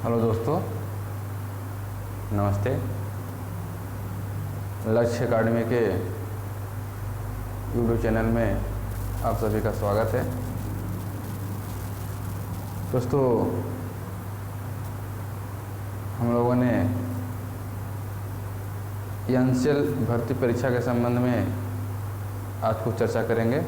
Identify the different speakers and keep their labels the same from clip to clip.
Speaker 1: Hello दोस्तों, नमस्ते। लक्ष्य अकाडमी के यूट्यूब चैनल में आप सभी का स्वागत है। दोस्तों, हम लोगों ने एनसीएल भर्ती परीक्षा के संबंध में आज कुछ चर्चा करेंगे।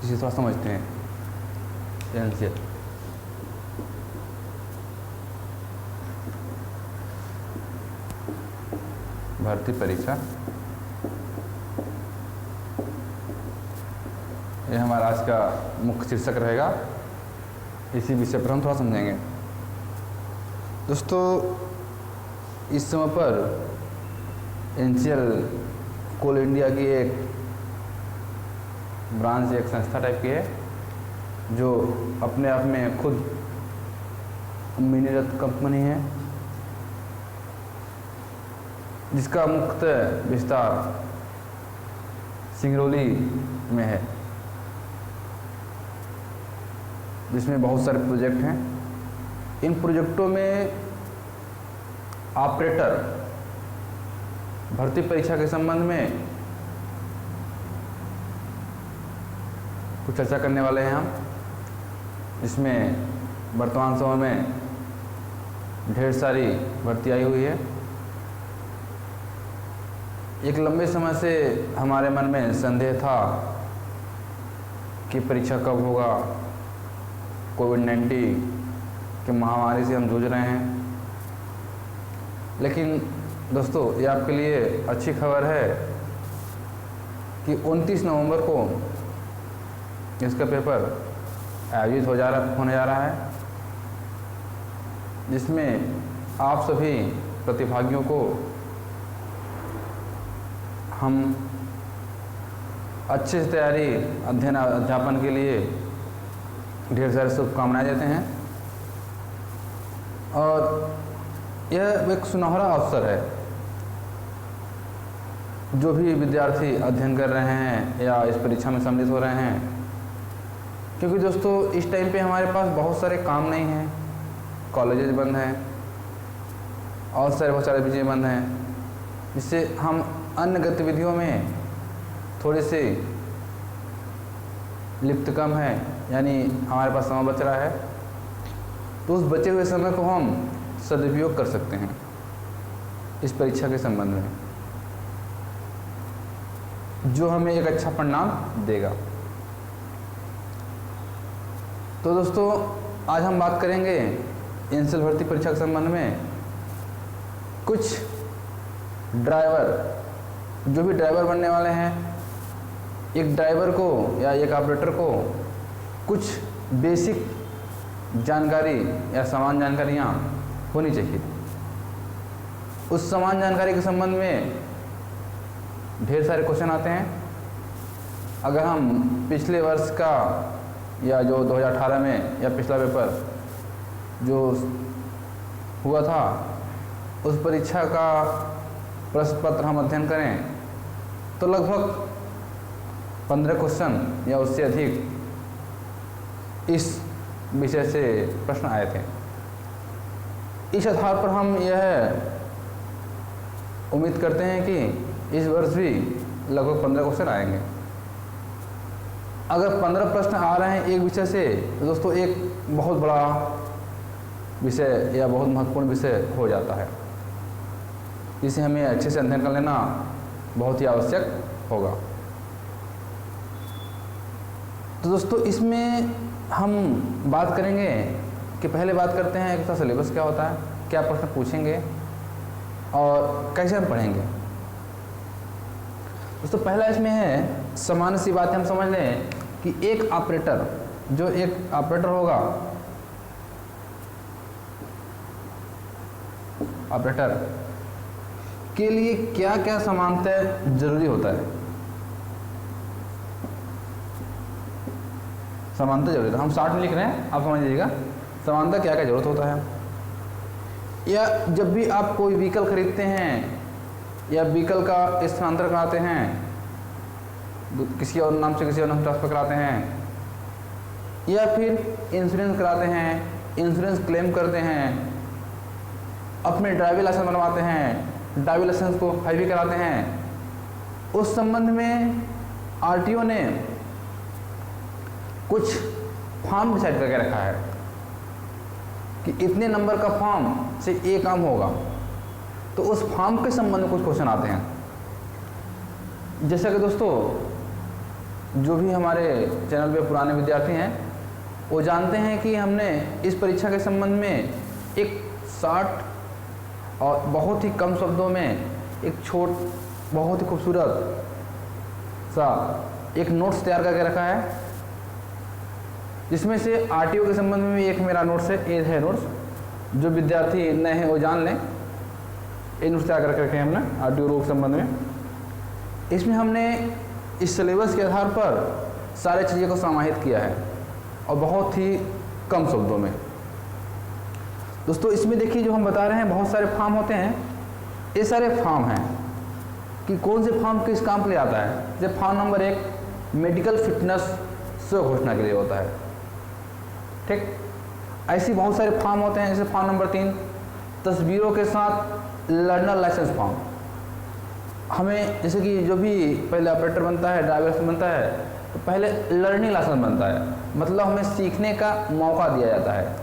Speaker 1: इसे थोड़ा समझते हैं। एनसीएल भर्ती परीक्षा, यह हमारा आज का मुख्य शीर्षक रहेगा। इसी विषय पर हम थोड़ा समझेंगे। दोस्तों, इस समय पर एनसीएल कोल इंडिया की एक ब्रांच, एक संस्था टाइप की है, जो अपने आप में खुद मिनीरत्न कंपनी है, जिसका मुख्य विस्तार सिंगरौली में है, जिसमें बहुत सारे प्रोजेक्ट हैं। इन प्रोजेक्टों में ऑपरेटर भर्ती परीक्षा के संबंध में कुछ चर्चा करने वाले हैं हम। इसमें वर्तमान समय में ढेर सारी भर्ती आई हुई है। एक लंबे समय से हमारे मन में संदेह था कि परीक्षा कब होगा। कोविड-19 की महामारी से हम जूझ रहे हैं। लेकिन दोस्तों, ये आपके लिए अच्छी खबर है कि 29 नवंबर को इसका पेपर आयोजित होने जा रहा है, जिसमें आप सभी प्रतिभागियों को हम अच्छे से तैयारी, अध्ययन, अध्यापन के लिए ढेर सारी शुभकामनाएं देते हैं। और यह एक सुनहरा अवसर है। जो भी विद्यार्थी अध्ययन कर रहे हैं या इस परीक्षा में सम्मिलित हो रहे हैं, क्योंकि दोस्तों इस टाइम पे हमारे पास बहुत सारे काम नहीं हैं, कॉलेजेस बंद हैं और बहुत सारे विषय बंद हैं, जिससे हम अन्य गतिविधियों में थोड़े से लिप्त कम है, यानी हमारे पास समय बच रहा है। तो उस बचे हुए समय को हम सदुपयोग कर सकते हैं इस परीक्षा के संबंध में, जो हमें एक अच्छा परिणाम देगा। तो दोस्तों, आज हम बात करेंगे एनसीएल भर्ती परीक्षा के संबंध में। कुछ ड्राइवर, जो भी ड्राइवर बनने वाले हैं, एक ड्राइवर को या एक ऑपरेटर को कुछ बेसिक जानकारी या सामान्य जानकारियाँ होनी चाहिए। उस सामान्य जानकारी के संबंध में ढेर सारे क्वेश्चन आते हैं। अगर हम पिछले वर्ष का या जो 2018 में या पिछला पेपर जो हुआ था, उस परीक्षा का प्रश्न पत्र हम अध्ययन करें तो लगभग 15 क्वेश्चन या उससे अधिक इस विषय से प्रश्न आए थे। इस आधार पर हम यह उम्मीद करते हैं कि इस वर्ष भी लगभग 15 क्वेश्चन आएंगे। अगर 15 प्रश्न आ रहे हैं एक विषय से, तो दोस्तों एक बहुत बड़ा विषय या बहुत महत्वपूर्ण विषय हो जाता है, जिसे हमें अच्छे से अध्ययन कर लेना बहुत ही आवश्यक होगा। तो दोस्तों, इसमें हम बात करेंगे कि पहले बात करते हैं इसका सिलेबस क्या होता है, क्या प्रश्न पूछेंगे और कैसे हम पढ़ेंगे। दोस्तों, पहला इसमें है, सामान्य सी बातें हम समझ लें कि एक ऑपरेटर, जो एक ऑपरेटर होगा, ऑपरेटर के लिए क्या क्या समानता जरूरी होता है। समानता जरूरी है, हम शॉर्ट में लिख रहे हैं, आप समझ लीजिएगा समानता क्या क्या जरूरत होता है। या जब भी आप कोई व्हीकल खरीदते हैं या व्हीकल का स्थानांतरण कराते हैं, किसी और नाम से किसी और नाम ट्रांसफर कराते हैं, या फिर इंश्योरेंस कराते हैं इंश्योरेंस क्लेम करते हैं, अपने ड्राइविंग लाइसेंस बनवाते हैं, ड्राइविंग लाइसेंस को हाईवे कराते हैं, उस संबंध में आरटीओ ने कुछ फॉर्म डिसाइड करके रखा है कि इतने नंबर का फॉर्म से ये काम होगा। तो उस फॉर्म के संबंध में कुछ क्वेश्चन आते हैं। जैसा कि दोस्तों जो भी हमारे चैनल पे पुराने विद्यार्थी हैं वो जानते हैं कि हमने इस परीक्षा के संबंध में एक शॉर्ट और बहुत ही कम शब्दों में एक बहुत ही खूबसूरत सा एक नोट्स तैयार करके रखा है, जिसमें से आरटीओ के संबंध में भी एक मेरा नोट्स है, ये है नोट्स। जो विद्यार्थी नए हैं वो जान लें, ये नोट्स तैयार करके रखे हैं हमने आरटीओ रोग के संबंध में। इसमें हमने इस सिलेबस के आधार पर सारे चीज़ों को समाहित किया है और बहुत ही कम शब्दों में। दोस्तों इसमें देखिए जो हम बता रहे हैं बहुत सारे फॉर्म होते हैं, ये सारे फॉर्म हैं कि कौन से फॉर्म किस काम के लिए आता है। जैसे फॉर्म नंबर 1 मेडिकल फिटनेस स्व घोषणा के लिए होता है, ठीक। ऐसे बहुत सारे फॉर्म होते हैं। जैसे फॉर्म नंबर 3 तस्वीरों के साथ लर्नर लाइसेंस फॉर्म। हमें जैसे कि जो भी पहले ऑपरेटर बनता है, ड्राइवर लाइसेंस बनता है, तो पहले लर्निंग लाइसेंस बनता है, मतलब हमें सीखने का मौका दिया जाता है,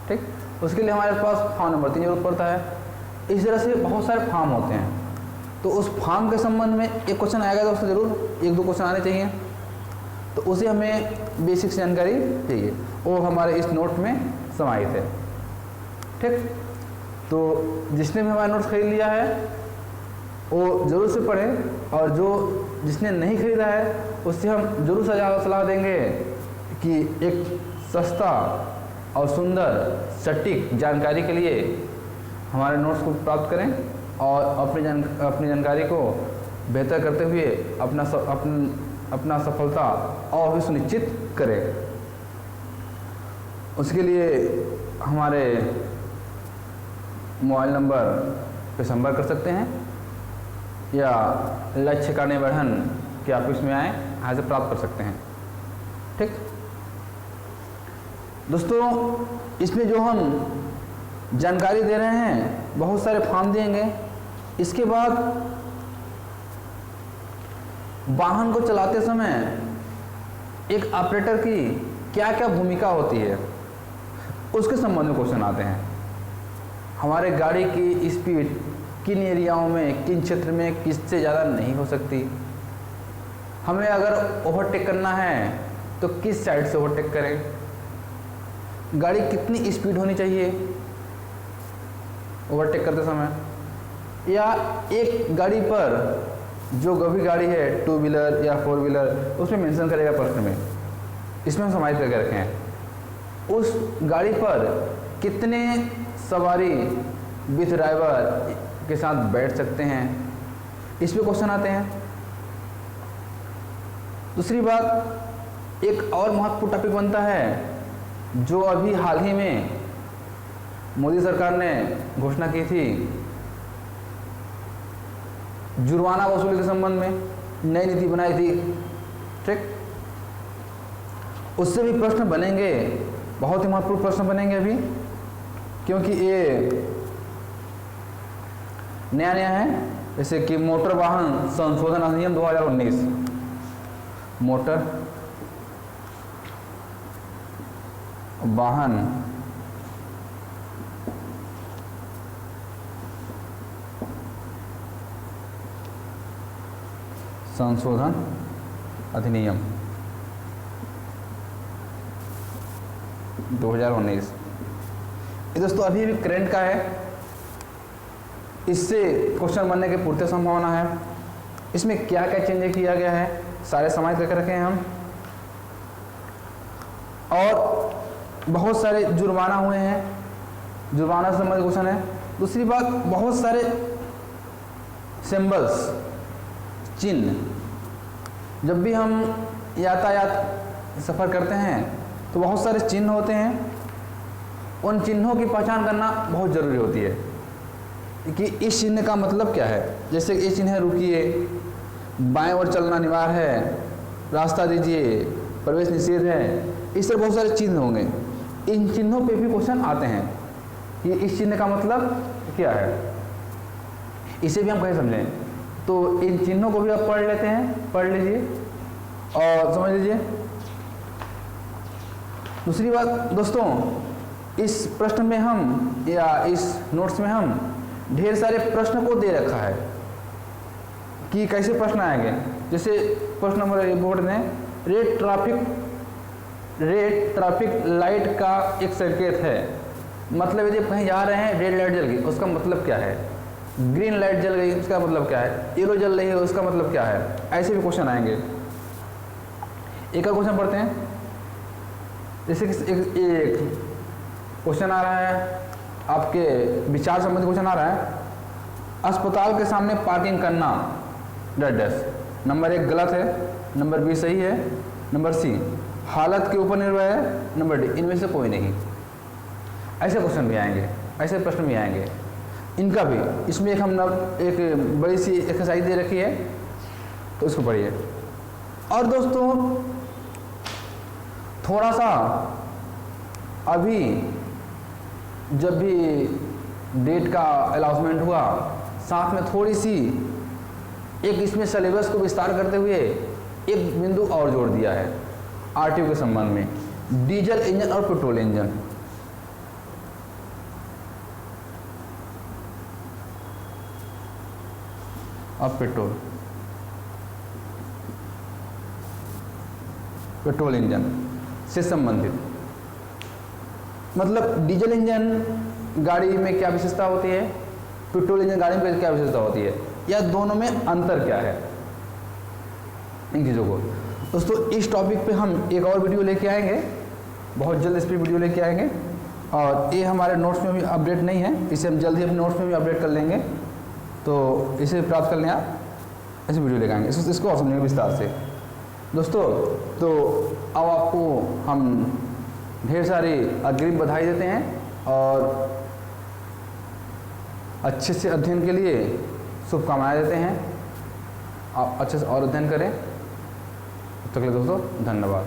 Speaker 1: ठीक। उसके लिए हमारे पास फॉर्म नंबर 3 जरूरत पड़ता है। इस तरह से बहुत सारे फॉर्म होते हैं। तो उस फॉर्म के संबंध में एक क्वेश्चन आएगा दोस्तों, जरूर 1-2 क्वेश्चन आने चाहिए। तो उसे हमें बेसिक जानकारी चाहिए, वो हमारे इस नोट में समाहित है, ठीक। तो जिसने भी हमारा नोट्स खरीद लिया है वो ज़रूर से पढ़ें, और जिसने नहीं खरीदा है उससे हम ज़रूर सलाह देंगे कि एक सस्ता और सुंदर सटीक जानकारी के लिए हमारे नोट्स को प्राप्त करें और अपनी जानकारी को बेहतर करते हुए अपना सफलता और भी सुनिश्चित करें। उसके लिए हमारे मोबाइल नंबर पर संपर्क कर सकते हैं या लक्ष्य का निवर्धन के ऑफिस में आए, यहाँ से प्राप्त कर सकते हैं, ठीक। दोस्तों इसमें जो हम जानकारी दे रहे हैं बहुत सारे फॉर्म देंगे। इसके बाद वाहन को चलाते समय एक ऑपरेटर की क्या क्या भूमिका होती है उसके संबंध में क्वेश्चन आते हैं। हमारे गाड़ी की स्पीड किन एरियाओं में, किन क्षेत्र में किससे ज़्यादा नहीं हो सकती, हमें अगर ओवरटेक करना है तो किस साइड से ओवरटेक करें, गाड़ी कितनी स्पीड होनी चाहिए ओवरटेक करते समय, या एक गाड़ी पर जो भी गाड़ी है 2 व्हीलर या 4 व्हीलर उसमें मेंशन करेगा प्रश्न में, इसमें हम समाहित करके रखे हैं। उस गाड़ी पर कितने सवारी विथ ड्राइवर के साथ बैठ सकते हैं, इस पे क्वेश्चन आते हैं। दूसरी बात, एक और महत्वपूर्ण टॉपिक बनता है जो अभी हाल ही में मोदी सरकार ने घोषणा की थी, जुर्माना वसूली के संबंध में नई नीति बनाई थी, ठीक। उससे भी प्रश्न बनेंगे, बहुत ही महत्वपूर्ण प्रश्न बनेंगे अभी, क्योंकि ये नया है। जैसे कि मोटर वाहन संशोधन अधिनियम 2019, मोटर वाहन संशोधन अधिनियम 2019, ये दोस्तों अभी भी करंट का है, इससे क्वेश्चन बनने की पूर्ति संभावना है। इसमें क्या क्या चेंज किया गया है सारे समाहित करके रखे हैं हम, और बहुत सारे जुर्माना हुए हैं, जुर्माना से संबंधित क्वेश्चन है। दूसरी बात, बहुत सारे सिंबल्स, चिन्ह, जब भी हम यातायात सफ़र करते हैं तो बहुत सारे चिन्ह होते हैं, उन चिन्हों की पहचान करना बहुत ज़रूरी होती है कि इस चिन्ह का मतलब क्या है। जैसे ये चिन्ह है रुकिए, बाएं ओर चलना अनिवार्य है, रास्ता दीजिए, प्रवेश निषेध है, इस तरह बहुत सारे चिन्ह होंगे। इन चिन्हों पे भी क्वेश्चन आते हैं कि इस चिन्ह का मतलब क्या है, इसे भी हम कैसे समझें। तो इन चिन्हों को भी आप पढ़ लेते हैं, पढ़ लीजिए और समझ लीजिए। दूसरी बात दोस्तों, इस प्रश्न में हम या इस नोट्स में हम ढेर सारे प्रश्न को दे रखा है कि कैसे प्रश्न आएंगे। जैसे प्रश्न नंबर बोर्ड ने रेड ट्रैफिक लाइट का एक संकेत है, मतलब यदि कहीं जा रहे हैं रेड लाइट जल गई उसका मतलब क्या है, ग्रीन लाइट जल गई उसका मतलब क्या है, येलो जल रही है उसका मतलब क्या है। ऐसे भी क्वेश्चन आएंगे। एक का क्वेश्चन पढ़ते हैं। जैसे कि एक क्वेश्चन आ रहा है, आपके विचार संबंधी क्वेश्चन आ रहा है, अस्पताल के सामने पार्किंग करना डैश। नंबर 1 गलत है, नंबर बी सही है, नंबर सी हालत के ऊपर निर्भर है, नंबर डी इनमें से कोई नहीं। ऐसे क्वेश्चन भी आएंगे, ऐसे प्रश्न भी आएंगे। इनका भी इसमें एक बड़ी सी एक्सरसाइज दे रखी है, तो इसको पढ़िए। और दोस्तों थोड़ा सा अभी जब भी डेट का अनाउंसमेंट हुआ, साथ में थोड़ी सी एक इसमें सिलेबस को विस्तार करते हुए एक बिंदु और जोड़ दिया है आरटीओ के संबंध में, डीजल इंजन और पेट्रोल इंजन। अब पेट्रोल इंजन से संबंधित, मतलब डीजल इंजन गाड़ी में क्या विशेषता होती है, पेट्रोल इंजन गाड़ी में क्या विशेषता होती है, या दोनों में अंतर क्या है, इन चीज़ों को। दोस्तों इस टॉपिक पे हम एक और वीडियो लेके आएंगे, बहुत जल्द इस पर वीडियो लेके आएंगे। और ये हमारे नोट्स में भी अपडेट नहीं है, इसे हम जल्द ही अपने नोट्स में भी अपडेट कर लेंगे, तो इसे प्राप्त कर लें आप, ऐसे वीडियो लेके आएंगे, इसको और समझेंगे विस्तार से। दोस्तों तो अब आपको हम ढेर सारी अग्रिम बधाई देते हैं और अच्छे से अध्ययन के लिए शुभकामनाएं देते हैं। आप अच्छे से और अध्ययन करें। तब तक के लिए दोस्तों धन्यवाद।